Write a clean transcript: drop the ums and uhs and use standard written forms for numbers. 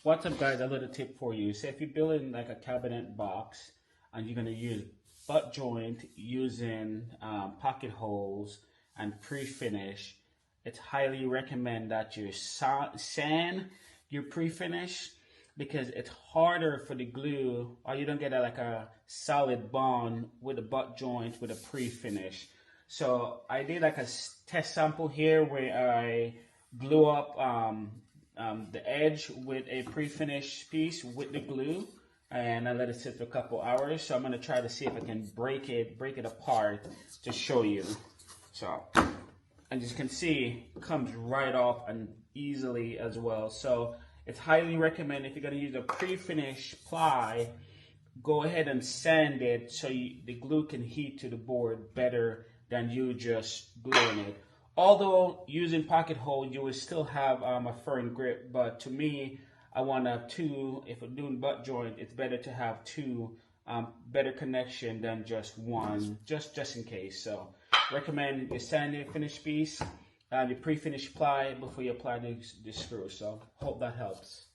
What's up, guys? A little tip for you. So if you're building like a cabinet box and you're going to use butt joint using pocket holes and pre-finish, it's highly recommend that you sand your pre-finish, because it's harder for the glue, or you don't get like a solid bond with the butt joint with a pre-finish. So I did like a test sample here where I glue up the edge with a pre-finished piece with the glue, and I let it sit for a couple hours. So I'm gonna try to see if I can break it apart to show you. So, and as you can see, it comes right off and easily as well. So it's highly recommended if you're gonna use a pre-finished ply, go ahead and sand it so the glue can heat to the board better than you just gluing it. Although using pocket hole, you will still have a firm grip, but to me, I want to have two. If I'm doing butt joint, it's better to have two, better connection than just one, just in case. So recommend you sand your finished piece, your pre-finished ply before you apply the screw. So hope that helps.